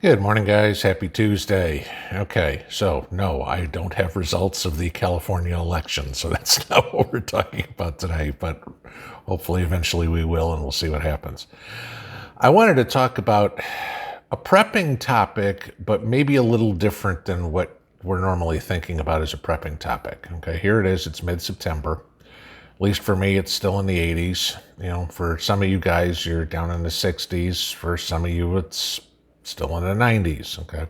Good morning, guys. Happy Tuesday. Okay, so no, I don't have results of the California election, so that's not what we're talking about today, but hopefully eventually we will and we'll see what happens. I wanted to talk about a prepping topic, but maybe a little different than what we're normally thinking about as a prepping topic. Okay, here it is. It's mid-September. At least for me, it's still in the 80s. You know, for some of you guys, you're down in the 60s. For some of you, it's still in the 90s. Okay.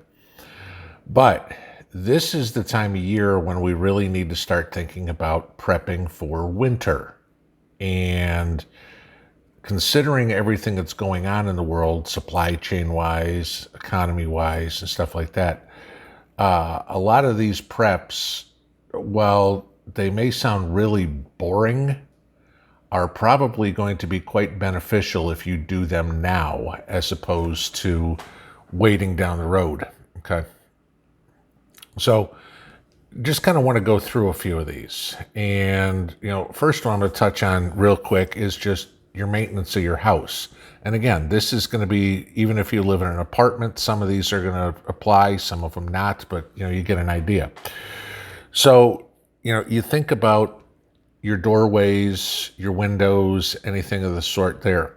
But this is the time of year when we really need to start thinking about prepping for winter. And considering everything that's going on in the world, supply chain wise, economy wise, and stuff like that, a lot of these preps, while they may sound really boring, are probably going to be quite beneficial if you do them now as opposed to waiting down the road. Okay. So just kind of want to go through a few of these. And, first one I'm going to touch on real quick is just your maintenance of your house. And again, this is going to be, even if you live in an apartment, some of these are going to apply, some of them not, but, you get an idea. So, you think about your doorways, your windows, anything of the sort there.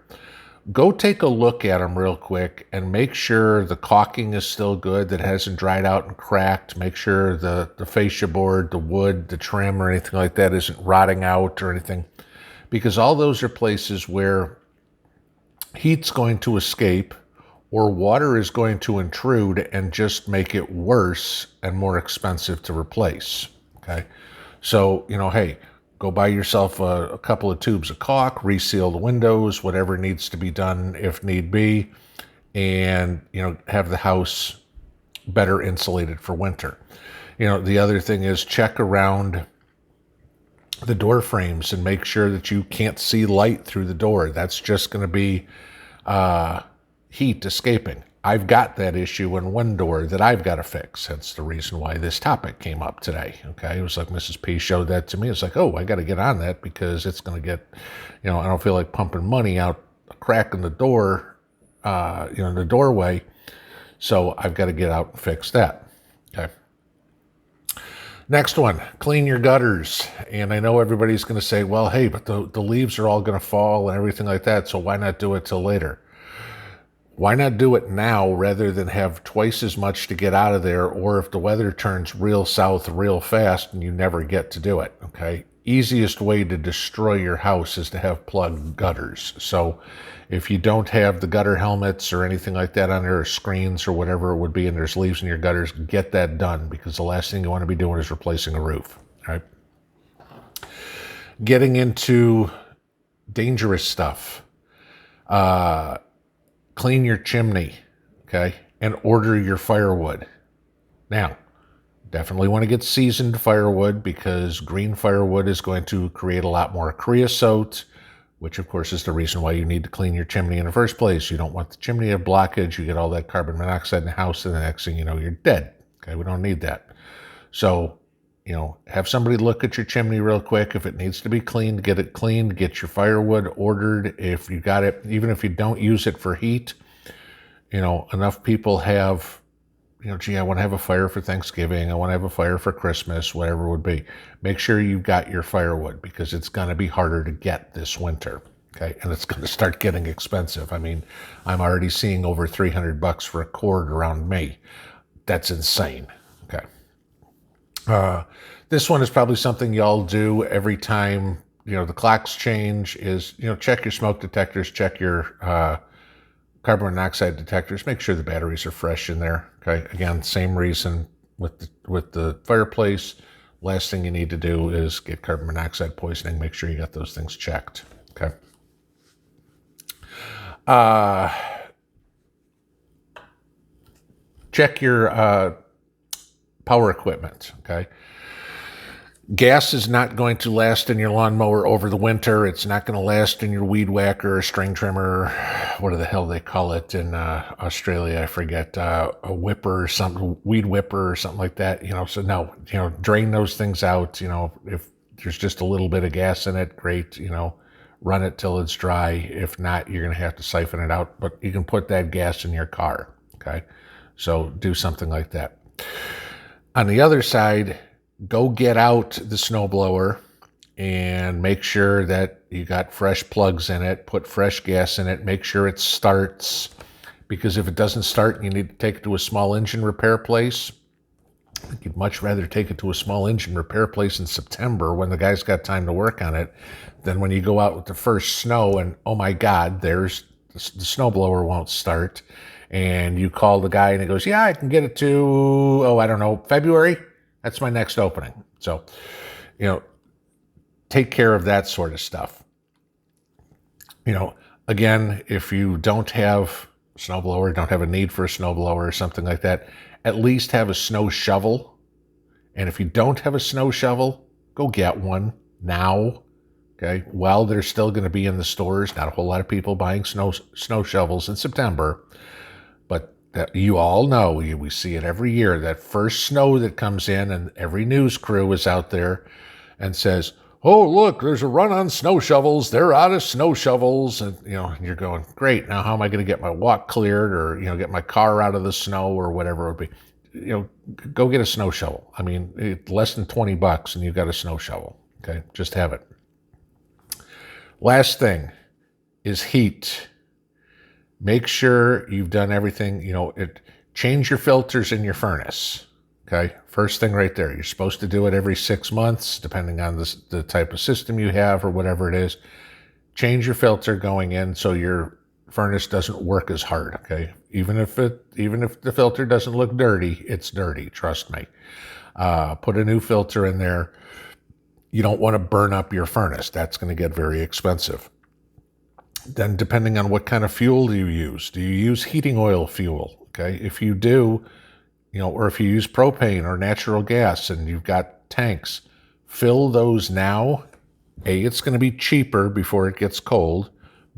Go take a look at them real quick and make sure the caulking is still good, that hasn't dried out and cracked. Make sure the fascia board, the wood, the trim, or anything like that isn't rotting out or anything. Because all those are places where heat's going to escape or water is going to intrude and just make it worse and more expensive to replace. Okay. So, hey, go buy yourself a couple of tubes of caulk, reseal the windows, whatever needs to be done if need be, and, have the house better insulated for winter. The other thing is check around the door frames and make sure that you can't see light through the door. That's just going to be heat escaping. I've got that issue in one door that I've got to fix. That's the reason why this topic came up today. Okay. It was like Mrs. P showed that to me. It's like, oh, I got to get on that because it's going to get, I don't feel like pumping money out a crack in the door, in the doorway. So I've got to get out and fix that. Okay. Next one, clean your gutters. And I know everybody's going to say, well, hey, but the leaves are all going to fall and everything like that. So why not do it till later? Why not do it now rather than have twice as much to get out of there, or if the weather turns real south real fast and you never get to do it, okay? Easiest way to destroy your house is to have plugged gutters. So if you don't have the gutter helmets or anything like that on there, or screens or whatever it would be, and there's leaves in your gutters, get that done, because the last thing you want to be doing is replacing a roof, all right? Getting into dangerous stuff. Clean your chimney, okay, and order your firewood. Now, definitely want to get seasoned firewood because green firewood is going to create a lot more creosote, which of course is the reason why you need to clean your chimney in the first place. You don't want the chimney to have blockage. You get all that carbon monoxide in the house, and the next thing you know, you're dead. Okay, we don't need that. So, have somebody look at your chimney real quick. If it needs to be cleaned, get it cleaned, get your firewood ordered. If you got it, even if you don't use it for heat, enough people have, gee, I want to have a fire for Thanksgiving. I want to have a fire for Christmas, whatever it would be. Make sure you've got your firewood because it's going to be harder to get this winter. Okay. And it's going to start getting expensive. I mean, I'm already seeing over $300 for a cord around May. That's insane. Okay. This one is probably something y'all do every time, the clocks change is, check your smoke detectors, check your carbon monoxide detectors, make sure the batteries are fresh in there. Okay. Again, same reason with the fireplace. Last thing you need to do is get carbon monoxide poisoning. Make sure you got those things checked. Okay. Check your power equipment. Okay. Gas is not going to last in your lawnmower over the winter. It's not going to last in your weed whacker or string trimmer. What the hell they call it in Australia? I forget. A whipper or something, weed whipper or something like that. So no, drain those things out. If there's just a little bit of gas in it, great. Run it till it's dry. If not, you're going to have to siphon it out. But you can put that gas in your car. Okay. So do something like that. On the other side, go get out the snowblower and make sure that you got fresh plugs in it, put fresh gas in it, make sure it starts, because if it doesn't start and you need to take it to a small engine repair place, I think you'd much rather take it to a small engine repair place in September when the guy's got time to work on it than when you go out with the first snow and, oh my God, there's the snowblower won't start. And you call the guy and he goes, yeah, I can get it to, I don't know, February. That's my next opening. So, take care of that sort of stuff. Again, if you don't have a snowblower, don't have a need for a snowblower or something like that, at least have a snow shovel. And if you don't have a snow shovel, go get one now. Okay. While they're still going to be in the stores, not a whole lot of people buying snow shovels in September, but that you all know, we see it every year, that first snow that comes in and every news crew is out there and says, oh, look, there's a run on snow shovels. They're out of snow shovels. And, you're going, great. Now, how am I going to get my walk cleared or, get my car out of the snow or whatever it would be? Go get a snow shovel. I mean, it's less than $20 and you've got a snow shovel. Okay. Just have it. Last thing is heat. Make sure you've done everything, change your filters in your furnace. Okay, first thing right there. You're supposed to do it every 6 months, depending on the type of system you have or whatever it is. Change your filter going in so your furnace doesn't work as hard. Okay, even if the filter doesn't look dirty, it's dirty. Trust me. Put a new filter in there. You don't want to burn up your furnace. That's going to get very expensive. Then, depending on what kind of fuel do you use heating oil fuel? Okay, if you do, or if you use propane or natural gas and you've got tanks, fill those now. A, it's going to be cheaper before it gets cold.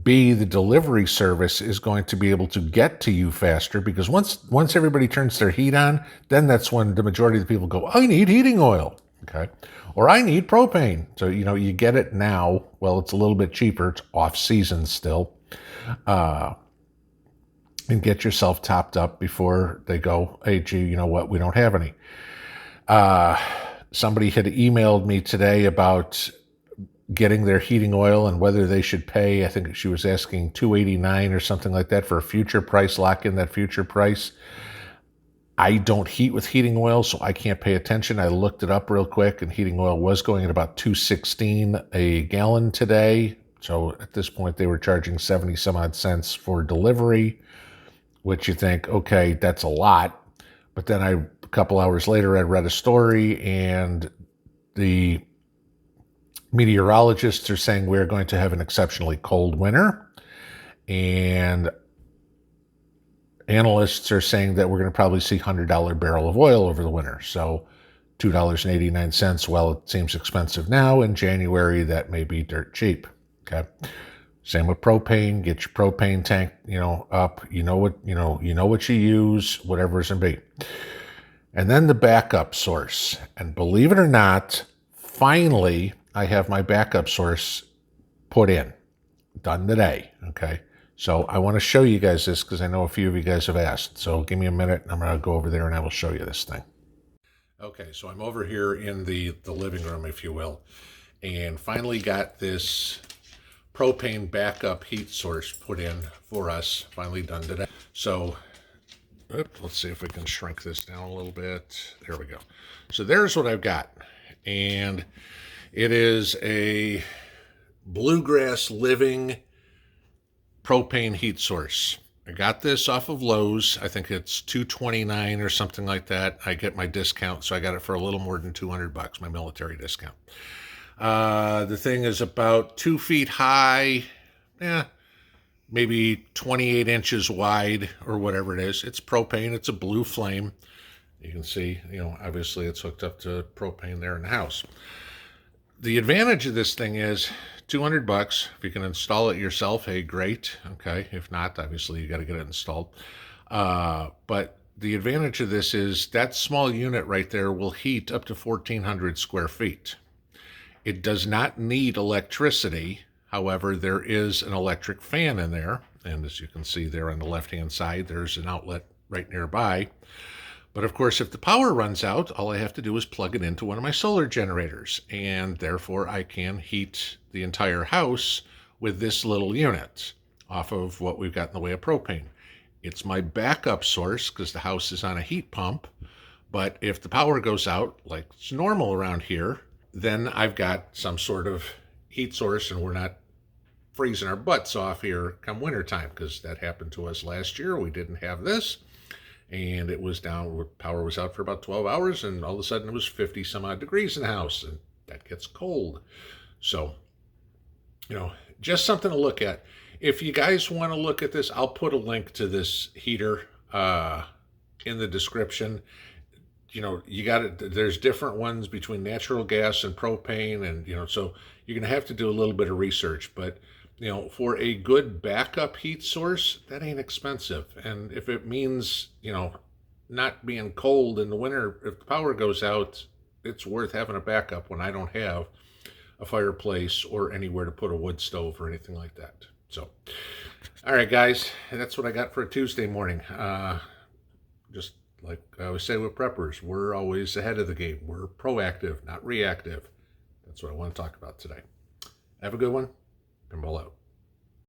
B, the delivery service is going to be able to get to you faster because once everybody turns their heat on, then that's when the majority of the people go, I need heating oil, okay? Or I need propane. So, you get it now. Well, it's a little bit cheaper. It's off season still. And get yourself topped up before they go, hey, gee, you know what? We don't have any. Somebody had emailed me today about getting their heating oil and whether they should pay. I think she was asking $2.89 or something like that for a future price, lock in that future price. I don't heat with heating oil, so I can't pay attention. I looked it up real quick, and heating oil was going at about $2.16 a gallon today. So at this point, they were charging 70 some odd cents for delivery, which you think, okay, that's a lot. But then a couple hours later, I read a story, and the meteorologists are saying we're going to have an exceptionally cold winter, and analysts are saying that we're going to probably see $100 barrel of oil over the winter. So $2.89, well, it seems expensive now. In January, that may be dirt cheap. Okay. Same with propane. Get your propane tank, up. You know what you use, whatever's in be. And then the backup source. And believe it or not, finally, I have my backup source put in. Done today. Okay. So I want to show you guys this because I know a few of you guys have asked. So give me a minute and I'm going to go over there and I will show you this thing. Okay, so I'm over here in the living room, if you will, and finally got this propane backup heat source put in for us, finally done today. So let's see if we can shrink this down a little bit. There we go. So there's what I've got. And it is a Bluegrass Living propane heat source. I got this off of Lowe's. I think it's $229 or something like that. I get my discount, so I got it for a little more than $200, my military discount. The thing is about 2 feet high, maybe 28 inches wide or whatever it is. It's propane. It's a blue flame. You can see, obviously it's hooked up to propane there in the house. The advantage of this thing is $200. If you can install it yourself, hey, great. Okay. If not, obviously you got to get it installed. But the advantage of this is that small unit right there will heat up to 1,400 square feet. It does not need electricity. However, there is an electric fan in there. And as you can see there on the left-hand side, there's an outlet right nearby. But of course, if the power runs out, all I have to do is plug it into one of my solar generators, and therefore I can heat the entire house with this little unit off of what we've got in the way of propane. It's my backup source because the house is on a heat pump, but if the power goes out, like it's normal around here, then I've got some sort of heat source and we're not freezing our butts off here come wintertime, because that happened to us last year. We didn't have this. And it was down, power was out for about 12 hours, and all of a sudden it was 50 some odd degrees in the house, and that gets cold. So, just something to look at. If you guys want to look at this, I'll put a link to this heater in the description. You got it. There's different ones between natural gas and propane, and so you're going to have to do a little bit of research. But for a good backup heat source, that ain't expensive. And if it means not being cold in the winter, if the power goes out, it's worth having a backup when I don't have a fireplace or anywhere to put a wood stove or anything like that. So, all right, guys, that's what I got for a Tuesday morning. Just like I always say with preppers, we're always ahead of the game. We're proactive, not reactive. That's what I want to talk about today. Have a good one. Pinball out.